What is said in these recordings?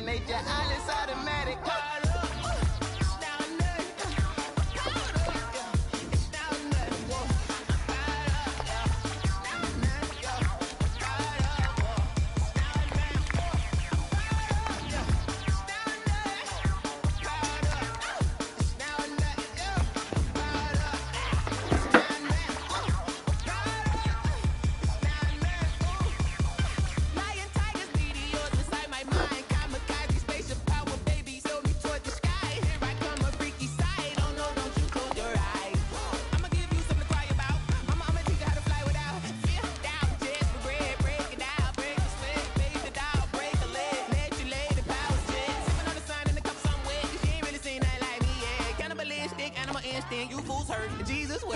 nature, all is automatic. You fools hurt. Jesus will.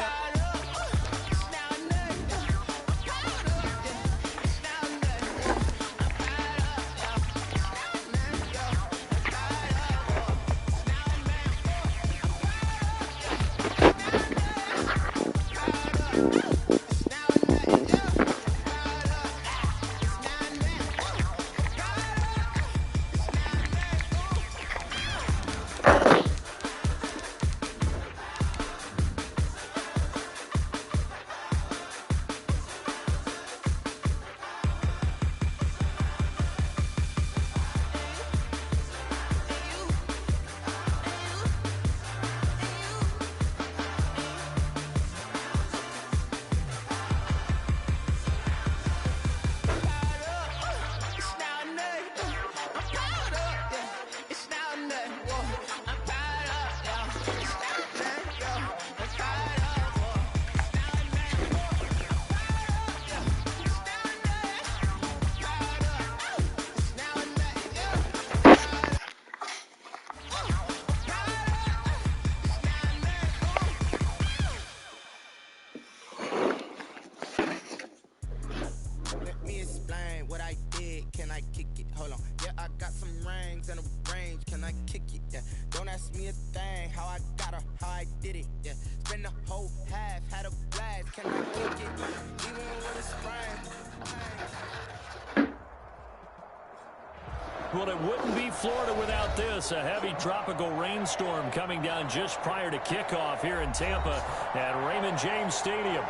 Well, it wouldn't be Florida without this. A heavy tropical rainstorm coming down just prior to kickoff here in Tampa at Raymond James Stadium.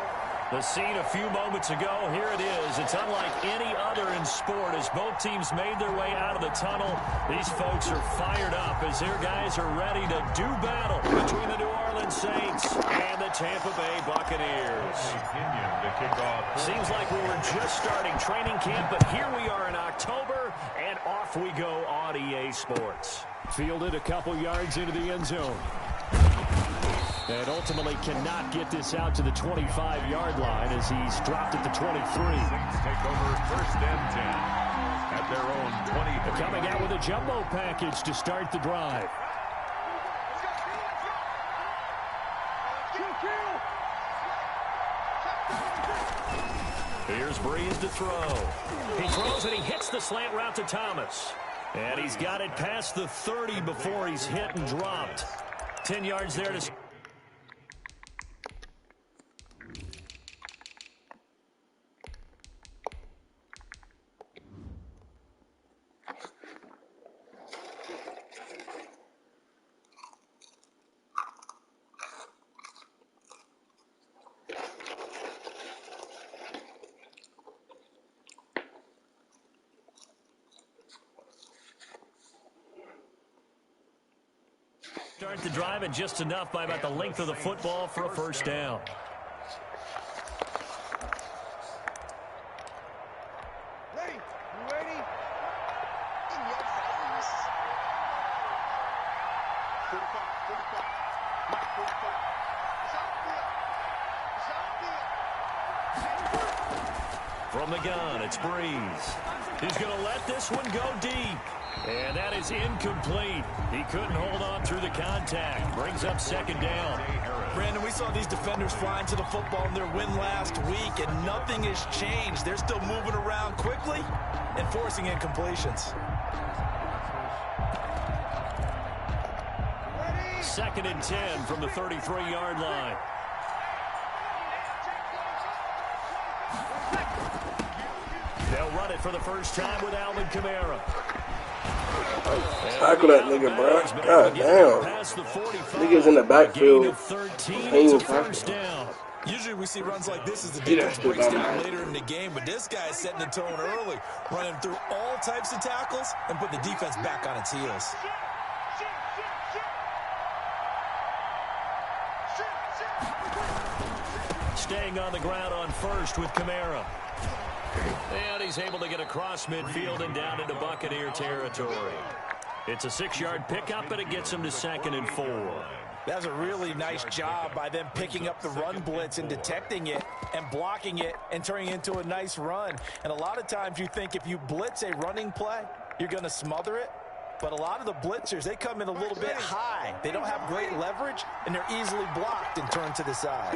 The scene a few moments ago, here it is. It's unlike any other in sport as both teams made their way out of the tunnel. These folks are fired up as their guys are ready to do battle between the New Orleans Saints and the Tampa Bay Buccaneers. Seems like we were just starting training camp, but here we are in October, and off we go on EA Sports. Fielded a couple yards into the end zone. And ultimately cannot get this out to the 25-yard line as he's dropped at the 23. Saints take over first and 10 at their own 20. Coming out with a jumbo package to start the drive. Here's Breeze to throw. He throws and he hits the slant route to Thomas. And he's got it past the 30 before he's hit and dropped. 10 yards there to... Start the drive and just enough by about the length of the football for a first down. Ready? You ready? From the gun, it's Breeze. He's going to let this one go deep. And that is incomplete. He couldn't hold on through the contact. Brings up second down. Brandon, we saw these defenders flying to the football in their win last week, and nothing has changed. They're still moving around quickly and forcing incompletions. Second and 10 from the 33-yard line. They'll run it for the first time with Alvin Kamara. Tackle that nigga, bro. God damn. Niggas in the backfield. First down. Usually we see runs like this as the defense breaks down later in the game, but this guy is setting the tone early, running through all types of tackles and putting the defense back on its heels. Staying on the ground on first with Kamara. And he's able to get across midfield and down into Buccaneer territory. It's a 6-yard pickup, and it gets him to 2nd and 4. That's a really nice job by them picking up the run blitz and detecting it and blocking it and turning it into a nice run. And a lot of times you think if you blitz a running play, you're going to smother it. But a lot of the blitzers, they come in a little bit high. They don't have great leverage, and they're easily blocked and turned to the side.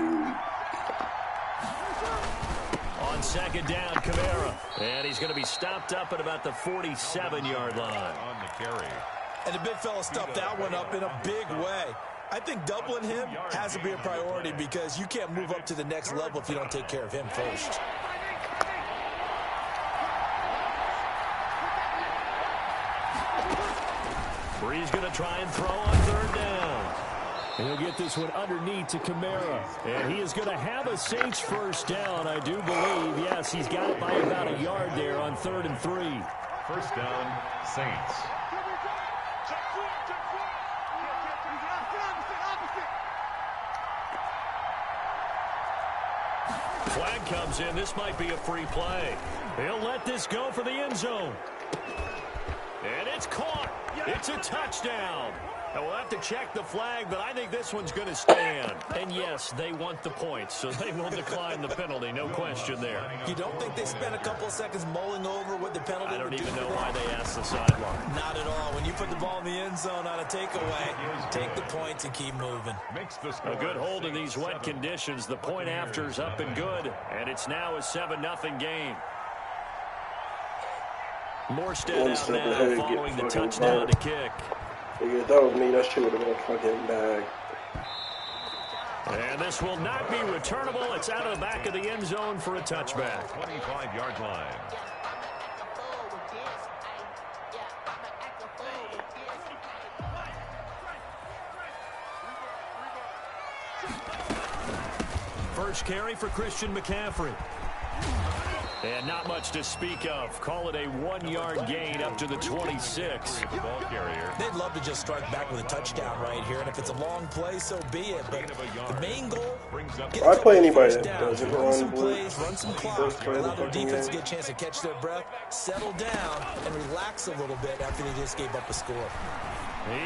On 2nd down, Kamara. And he's going to be stopped up at about the 47-yard line. On the carry. And the big fella stuffed that one up in a big way. I think doubling him has to be a priority because you can't move up to the next level if you don't take care of him first. Bree's going to try and throw on 3rd down. He'll get this one underneath to Kamara. And he is going to have a Saints first down, I do believe. Yes, he's got it by about a yard there on 3rd and 3. First down, Saints. Flag comes in. This might be a free play. He'll let this go for the end zone. And it's caught. It's a touchdown. And we'll have to check the flag, but I think this one's going to stand. And yes, they want the points, so they will decline the penalty. No question there. You don't think they spent a couple of seconds mulling over what the penalty I don't would even do know why they asked the sideline. Not at all. When you put the ball in the end zone on a takeaway, take the points and keep moving. A good hold in these wet conditions. The point after's up and good, and it's now a 7-0 game. Morstead out now following the touchdown to kick. If that was me, that shit would have been a fucking bag. And this will not be returnable. It's out of the back of the end zone for a touchback. 25-yard line. First carry for Christian McCaffrey. And not much to speak of. Call it a 1-yard gain up to the 26. Ball carrier. They'd love to just strike back with a touchdown right here, and if it's a long play, so be it. But the main goal, get I play anybody that that doesn't run run some blue. plays, run some clock, allow their defense to get a chance to catch their breath, settle down, and relax a little bit after they just gave up a score.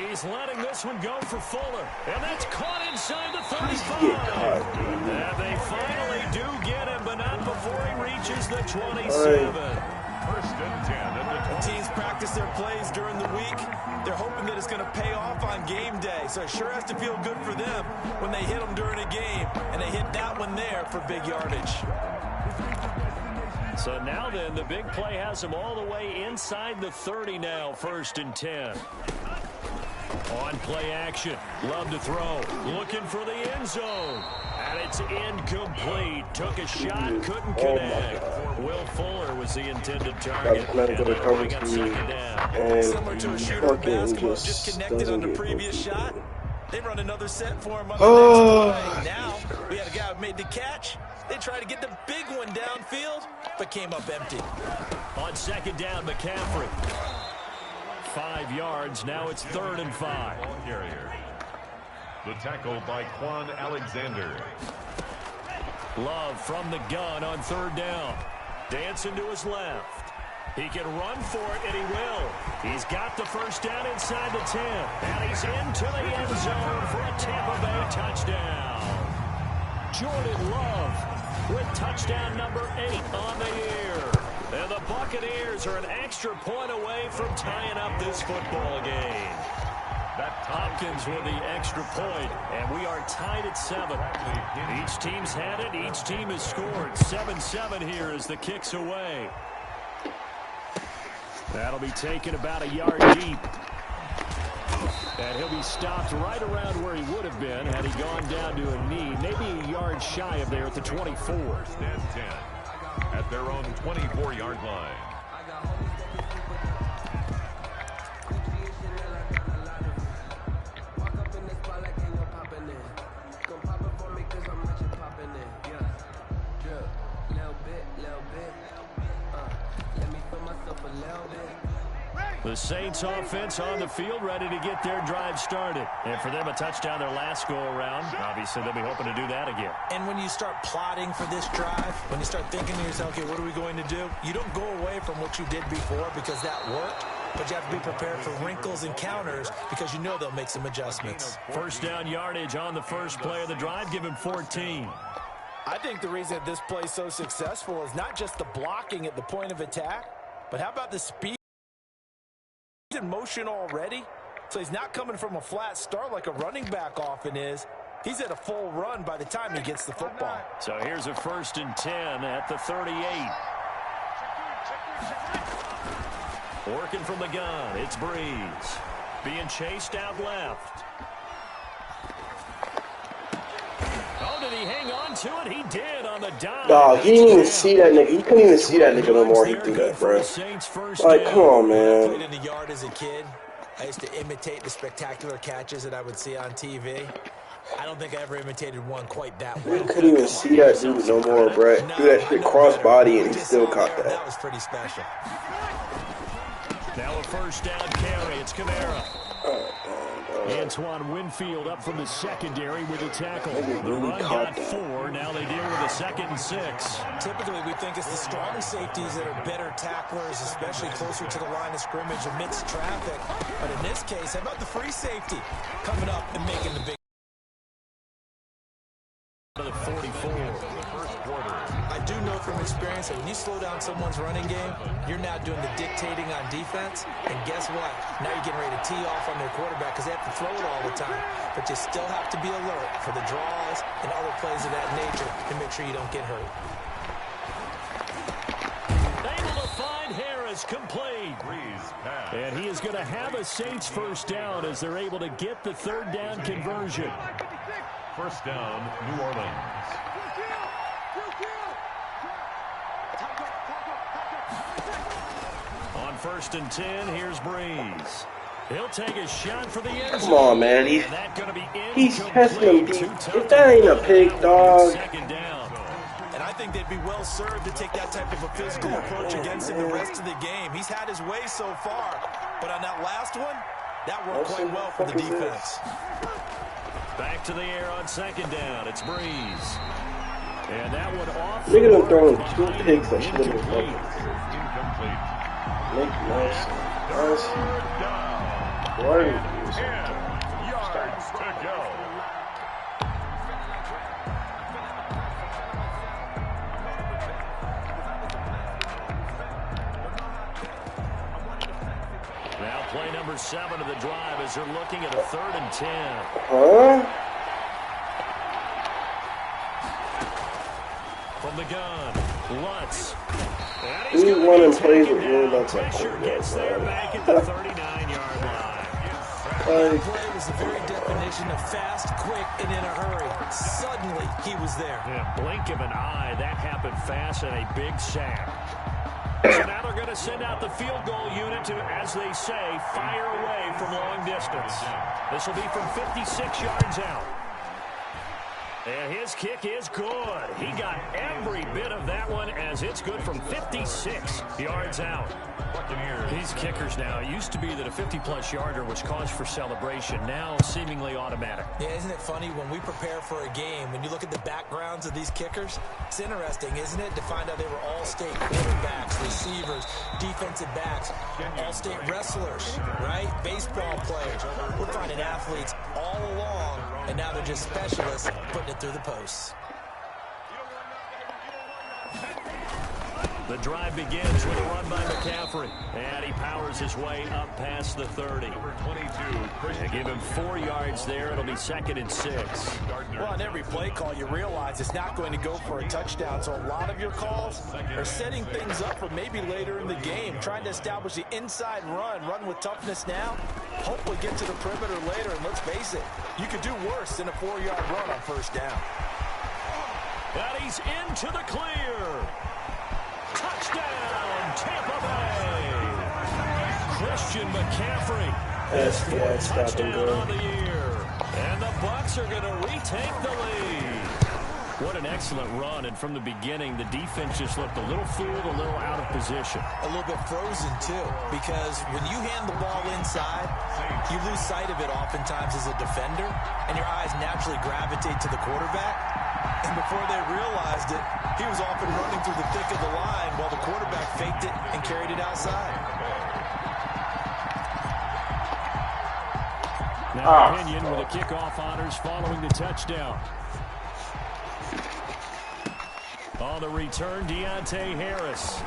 He's letting this one go for Fuller. And that's caught inside the 35. And they finally do get him, but not before he reaches the 27. First and 10 at the 20. Teams practice their plays during the week. They're hoping that it's going to pay off on game day. So it sure has to feel good for them when they hit them during a game. And they hit that one there for big yardage. So now then, the big play has him all the way inside the 30 now, 1st and 10. On play action, love to throw, looking for the end zone, and it's incomplete. Took a shot, couldn't connect. Will Fuller was the intended target. Similar to a shooter in basketball, just connected on the previous shot. They run another set for him on the next play. Now, we had a guy who made the catch. They tried to get the big one downfield, but came up empty. On 2nd down, McCaffrey. 5 yards. Now it's 3rd and 5. Ball carrier. The tackle by Quan Alexander. Love from the gun on 3rd down. Dancing to his left. He can run for it, and he will. He's got the first down inside the 10. And he's into the end zone for a Tampa Bay touchdown. Jordan Love with touchdown number 8 on the year. And the Buccaneers are an extra point away from tying up this football game. Hopkins with the extra point, and we are tied at 7. Each team's had it. Each team has scored. 7-7 here as the kick's away. That'll be taken about a yard deep. And he'll be stopped right around where he would have been had he gone down to a knee. Maybe a yard shy of there at the 24. First and 10 at their own 24-yard line. the Saints offense on the field, ready to get their drive started. And for them, a touchdown their last go-around. Obviously, they'll be hoping to do that again. And when you start plotting for this drive, when you start thinking to yourself, okay, what are we going to do? You don't go away from what you did before because that worked, but you have to be prepared for wrinkles and counters because you know they'll make some adjustments. First down yardage on the first play of the drive. Give him 14. I think the reason that this play is so successful is not just the blocking at the point of attack, but how about the speed? He's in motion already, so he's not coming from a flat start like a running back often is. He's at a full run by the time he gets the football. So here's a 1st and 10 at the 38. Working from the gun, it's Breeze. Being chased out left. Oh, did he hang on to it? He did on the dive. Dog, he didn't even see that nigga. He couldn't even see that nigga no more. He threw that, bro. Like, come on, man. I played in the yard as a kid. I used to imitate the spectacular catches that I would see on TV. I don't think I ever imitated one quite that well. You couldn't even see that dude no more, bro. Threw that shit cross body and he still caught that. That was pretty special. Now a 1st down carry. It's Kamara. Antoine Winfield up from the secondary with a tackle. The run got 4. Now they deal with a 2nd and 6. Typically, we think it's the strong safeties that are better tacklers, especially closer to the line of scrimmage amidst traffic. But in this case, how about the free safety coming up and making the big to the 44. I do know from experience that when you slow down someone's running game, you're now doing the dictating on defense. And guess what? Now you're getting ready to tee off on their quarterback because they have to throw it all the time. But you still have to be alert for the draws and other plays of that nature to make sure you don't get hurt. Able to find Harris, complete. And he is going to have a Saints 1st down as they're able to get the 3rd down conversion. 1st down, New Orleans. On 1st and 10, here's Breeze. He'll take a shot for the end zone. Come on, man. He's testing him deep. If that ain't a pick, dog. 2nd down. And I think they'd be well served to take that type of a physical approach against him the rest of the game. He's had his way so far, but on that last one, that worked quite well for the defense. Back to the air on 2nd down. It's Breeze. And that one off. Look at him throwing 2 picks that should have been fucking. Incomplete. Make no sense. Why are you doing something? Yards to go. Now play number 7 of the drive as they're looking at a 3rd and 10. Huh? From the gun, Lutz. He's running plays with Will Lutz at Pressure quarterback, gets there back at the 39-yard line. The play was the very definition of fast, quick, and in a hurry. Suddenly, he was there. Yeah, blink of an eye, that happened fast and a big sack. So now they're going to send out the field goal unit to, as they say, fire away from long distance. This will be from 56 yards out. And his kick is good. He got every bit of that one as it's good from 56 yards out. These kickers now, it used to be that a 50-plus yarder was cause for celebration. Now seemingly automatic. Yeah, isn't it funny when we prepare for a game, when you look at the backgrounds of these kickers, it's interesting, isn't it, to find out they were all-state quarterbacks, receivers, defensive backs, all-state wrestlers, right? Baseball players. We're finding athletes all along, and now they're just specialists putting it through the posts. The drive begins with a run by McCaffrey. And he powers his way up past the 30. They give him 4 yards there. It'll be 2nd and 6. Well, on every play call, you realize it's not going to go for a touchdown. So a lot of your calls are setting things up for maybe later in the game, trying to establish the inside run with toughness now, hopefully get to the perimeter later. And let's face it, you could do worse than a 4-yard run on 1st down. And he's into the clear. Touchdown, Tampa Bay. Christian McCaffrey. His 4th touchdown on the year. And the Bucs are going to retake the lead. What an excellent run, and from the beginning, the defense just looked a little fooled, a little out of position. A little bit frozen, too, because when you hand the ball inside, you lose sight of it oftentimes as a defender, and your eyes naturally gravitate to the quarterback. And before they realized it, he was off and running through the thick of the line while the quarterback faked it and carried it outside. Now Opinion with the kickoff honors following the touchdown. On the return, Deontay Harris.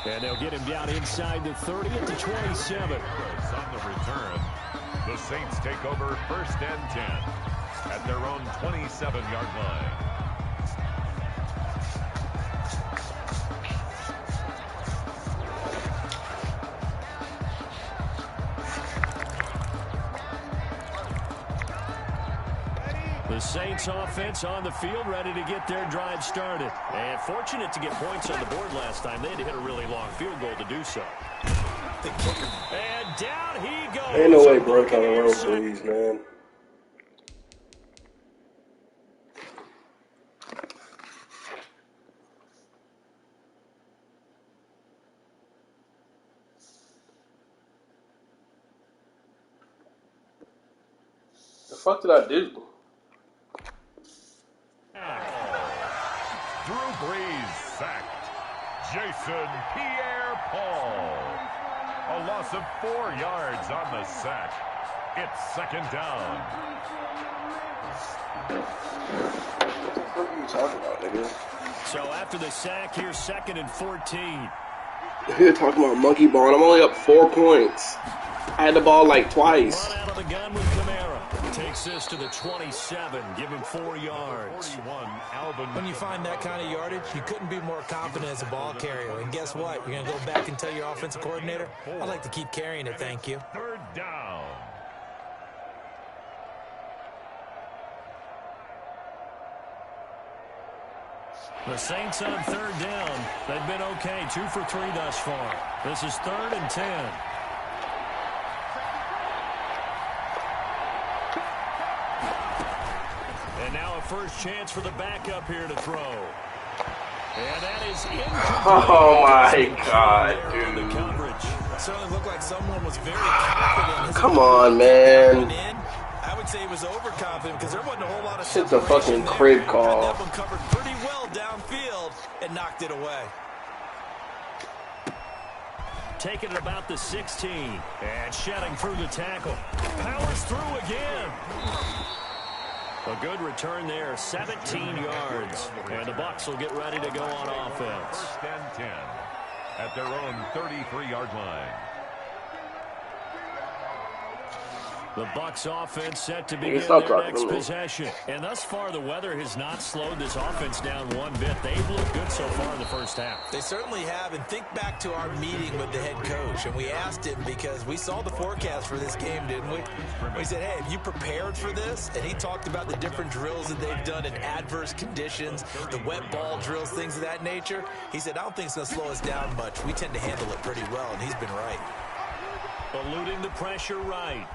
And they'll get him down inside the 30 at the 27. On the return, the Saints take over 1st and 10 at their own 27-yard line. The Saints offense on the field, ready to get their drive started. And fortunate to get points on the board last time. They had to hit a really long field goal to do so. And down he goes. Ain't no way bro trying to roll threes, man. The fuck did I do? Drew Brees sacked. Jason Pierre-Paul. A loss of 4 yards on the sack. It's 2nd down. What are you talking about, nigga? So after the sack, here's 2nd and 14. You're talking about monkey ball, and I'm only up 4 points. I had the ball like twice. Run out of the gun with Kamara. Takes this to the 27. Give him 4 yards. 41, Alvin. When you find that kind of yardage, you couldn't be more confident as a ball carrier. And guess what? You're going to go back and tell your offensive coordinator, I'd like to keep carrying it, thank you. 3rd down. The Saints on 3rd down. They've been okay. 2 for 3 thus far. This is 3rd and 10. And now a first chance for the backup here to throw. And that is incomplete. Oh my God, dude. The coverage. It certainly looked like someone was very confident. Come on, man. I would say he was overconfident because there wasn't a whole lot of Shit's a fucking crib call. That one covered pretty well downfield and knocked it away. Taking it about the 16. And shedding through the tackle. Powers through again. A good return there, 17 yards. And the Bucs will get ready to go on offense. 1st and 10 at their own 33-yard line. The Bucs offense set to begin their next possession. And thus far, the weather has not slowed this offense down one bit. They've looked good so far in the first half. They certainly have. And think back to our meeting with the head coach. And we asked him because we saw the forecast for this game, didn't we? We said, hey, have you prepared for this? And he talked about the different drills that they've done in adverse conditions, the wet ball drills, things of that nature. He said, I don't think it's going to slow us down much. We tend to handle it pretty well, and he's been right. Eluding the pressure right.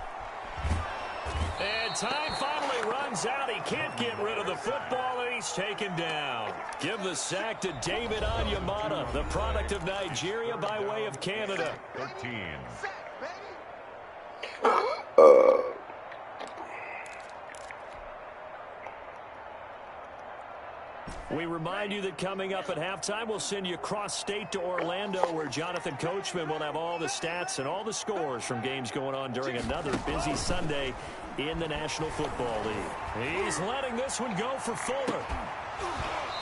And time finally runs out. He can't get rid of the football, and he's taken down. Give the sack to David Onyemata, the product of Nigeria by way of Canada. 13. We remind you that coming up at halftime, we'll send you cross-state to Orlando, where Jonathan Coachman will have all the stats and all the scores from games going on during another busy Sunday in the National Football League. He's letting this one go for Fuller.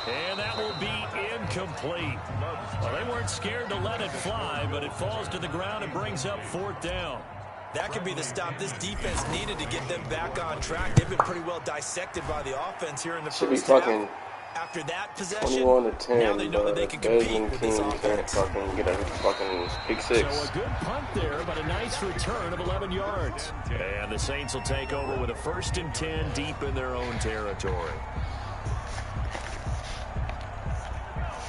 And that will be incomplete. Well, they weren't scared to let it fly, but it falls to the ground and brings up 4th down. That could be the stop this defense needed to get them back on track. They've been pretty well dissected by the offense here in the first half. After that possession, 21-10, now they know that they can compete with this offense. Fucking get a fucking pick 6. So a good punt there, but a nice return of 11 yards. And the Saints will take over with a 1st and 10 deep in their own territory.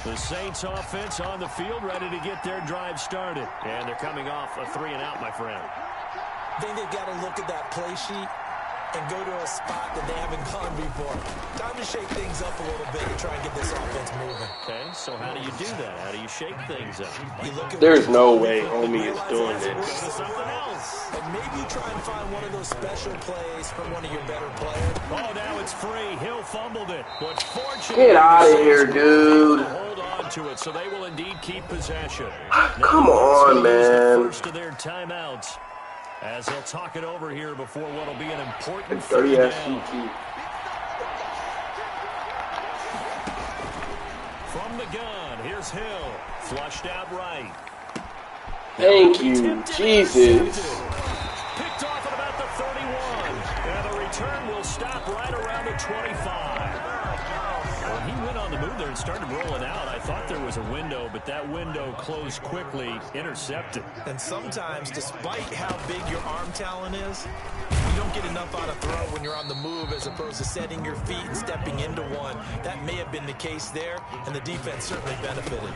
The Saints offense on the field, ready to get their drive started. And they're coming off a 3-and-out, my friend. I think they've got to look at that play sheet and go to a spot that they haven't gone before. Time to shake things up a little bit and try and get this offense moving. Okay, so how do you do that? How do you shake things up? There's no way homie is doing this. Something else. And maybe you try and find one of those special plays from one of your better players. Oh, now it's free. Hill fumbled it. But fortunately, Get out of here, dude. Hold on to it, so they will indeed keep possession. Come on, man. First of their timeouts, as they'll talk it over here before what will be an important 30 down. SCT. From the gun, here's Hill. Flushed out right. Thank you, Jesus. Picked off at about the 31. And the return will stop right around the 25. When he went on the move there and started rolling out, I thought there was a window, but that window closed quickly, intercepted. And sometimes, despite how big your arm talent is, you don't get enough out of throw when you're on the move as opposed to setting your feet and stepping into one. That may have been the case there, and the defense certainly benefited.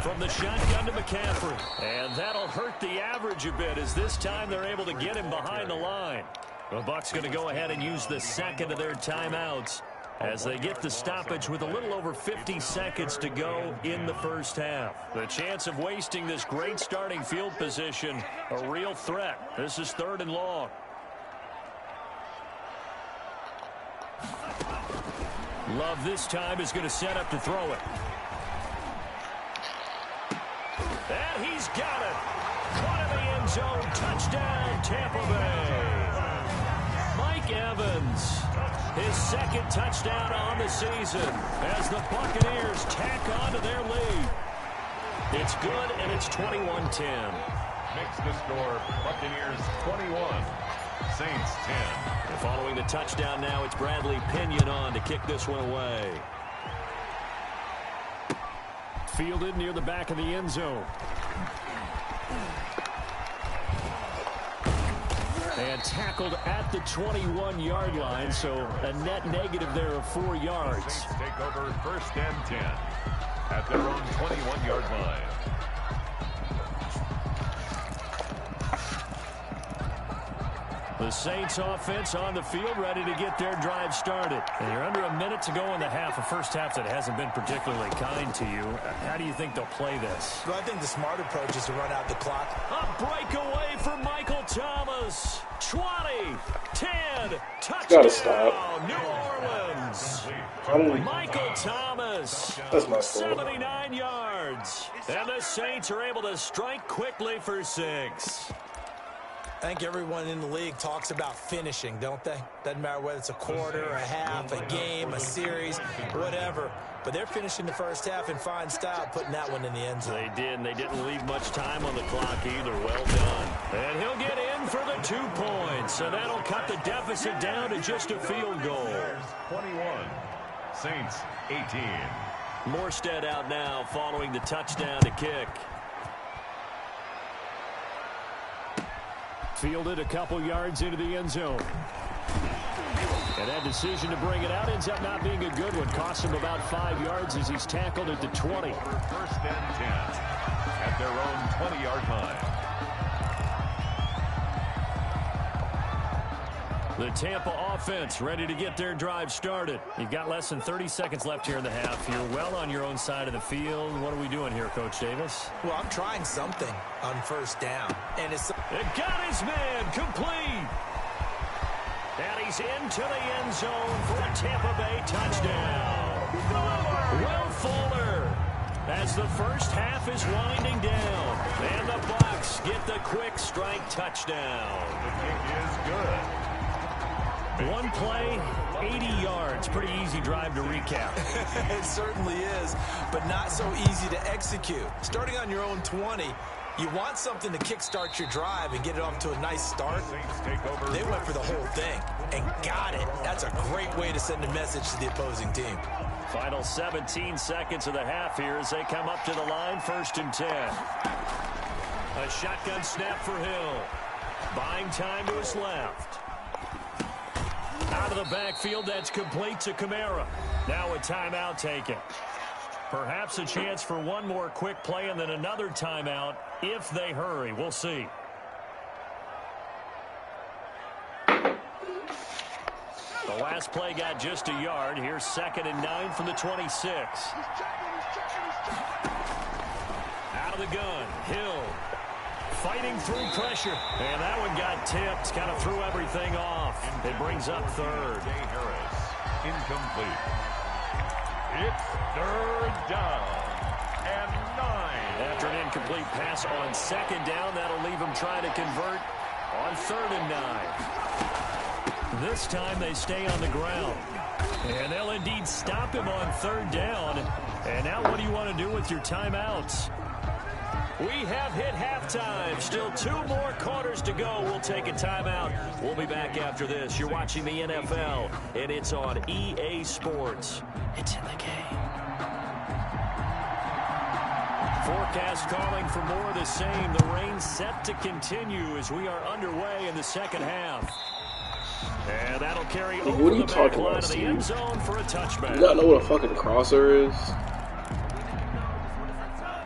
From the shotgun to McCaffrey. And that'll hurt the average a bit as this time they're able to get him behind the line. The Bucs going to go ahead and use the second of their timeouts as they get the stoppage with a little over 50 seconds to go in the first half. The chance of wasting this great starting field position, a real threat. This is 3rd and long. Love this time is going to set up to throw it. And he's got it. Caught in the end zone. Touchdown, Tampa Bay. Mike Evans, his 2nd touchdown on the season as the Buccaneers tack on to their lead. It's good, and it's 21-10. Makes the score Buccaneers 21, Saints 10. And following the touchdown now, it's Bradley Pinion on to kick this one away. Fielded near the back of the end zone. And tackled at the 21-yard line, so a net negative there of 4 yards. Saints take over 1st and 10 at their own 21-yard line. The Saints offense on the field ready to get their drive started. And you're under a minute to go in the half, a first half that hasn't been particularly kind to you. How do you think they'll play this? Well, I think the smart approach is to run out the clock. A breakaway for Michael Thomas. 20, 10, touchdown, Gotta stop. New Orleans. Michael Thomas, That's my fault. 79 yards. And the Saints are able to strike quickly for 6. I think everyone in the league talks about finishing, don't they? Doesn't matter whether it's a quarter, a half, a game, a series, whatever. But they're finishing the first half in fine style, putting that one in the end zone. They did, and they didn't leave much time on the clock either. Well done. And he'll get in for the 2 points. So that'll cut the deficit down to just a field goal. 21, Saints 18. Morstead out now following the touchdown to kick. Fielded a couple yards into the end zone. And that decision to bring it out ends up not being a good one. Cost him about 5 yards as he's tackled at the 20. 1st and 10 at their own 20-yard line. The Tampa offense ready to get their drive started. You've got less than 30 seconds left here in the half. You're well on your own side of the field. What are we doing here, Coach Davis? Well, I'm trying something on 1st down. And it's... It got his man complete. And he's into the end zone for a Tampa Bay touchdown. Will Fuller as the first half is winding down. And the Bucs get the quick strike touchdown. The kick is good. One play, 80 yards. Pretty easy drive to recap. It certainly is, but not so easy to execute. Starting on your own 20, you want something to kickstart your drive and get it off to a nice start. They went for the whole thing and got it. That's a great way to send a message to the opposing team. Final 17 seconds of the half here as they come up to the line, 1st and 10. A shotgun snap for Hill. Buying time to his left. Out of the backfield, that's complete to Kamara. Now a timeout taken. Perhaps a chance for one more quick play and then another timeout if they hurry. We'll see. The last play got just a yard. Here's 2nd and 9 from the 26. Out of the gun, Hill. Fighting through pressure. And that one got tipped. Kind of threw everything off. It brings up 3rd. Harris, incomplete. It's 3rd down and 9. After an incomplete pass on 2nd down, that'll leave him trying to convert on 3rd and 9. This time they stay on the ground. And they'll indeed stop him on 3rd down. And now what do you want to do with your timeouts? We have hit halftime. Still 2 more quarters to go. We'll take a timeout. We'll be back after this. You're watching the NFL, and it's on EA Sports. It's in the game. Forecast calling for more of the same. The rain set to continue as we are underway in the second half. And that'll carry over the back line of the end zone for a touchback. You gotta know what a fucking crosser is.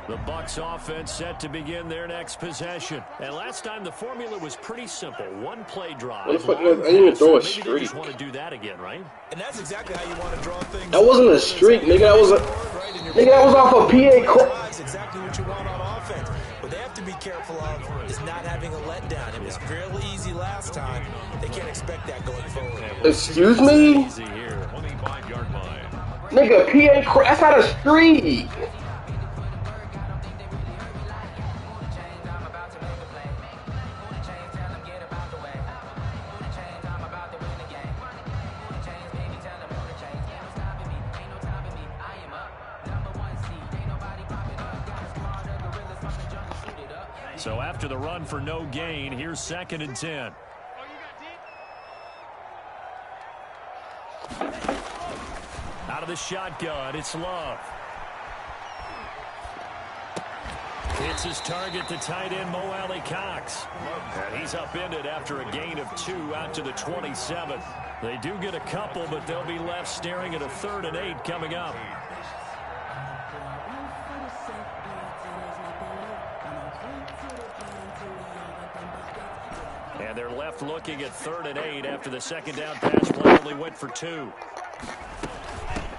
The Bucs offense set to begin their next possession. And last time the formula was pretty simple. 1 play drive. What the fuck? I didn't even throw a streak. Maybe they just want to do that again, right? And that's exactly how you want to draw things. That wasn't a streak, nigga. That was a nigga. That was off a PA. That's exactly what you want on offense. What they have to be careful of is not having a letdown. It was fairly easy last time. They can't expect that going forward. Excuse me? Easy here. 25-yard line. Nigga, PA. That's not a streak. So after the run for no gain, here's 2nd and 10. Out of the shotgun, it's Love. Hits his target, the tight end, Mo Alley-Cox. And he's upended after a gain of 2 out to the 27. They do get a couple, but they'll be left staring at a 3rd and 8 coming up. And they're left looking at 3rd and 8 after the 2nd down pass play only went for 2.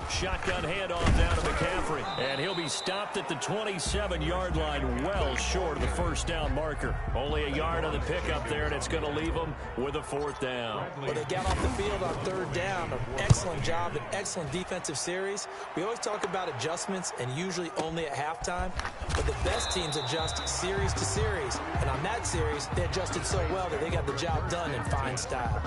Shotgun handoff down to McCaffrey. And he'll be stopped at the 27-yard line, well short of the 1st down marker. Only a yard on the pickup there, and it's going to leave them with a 4th down. Well, they got off the field on 3rd down. An excellent job, an excellent defensive series. We always talk about adjustments, and usually only at halftime. But the best teams adjust series to series. And on that series, they adjusted so well that they got the job done in fine style.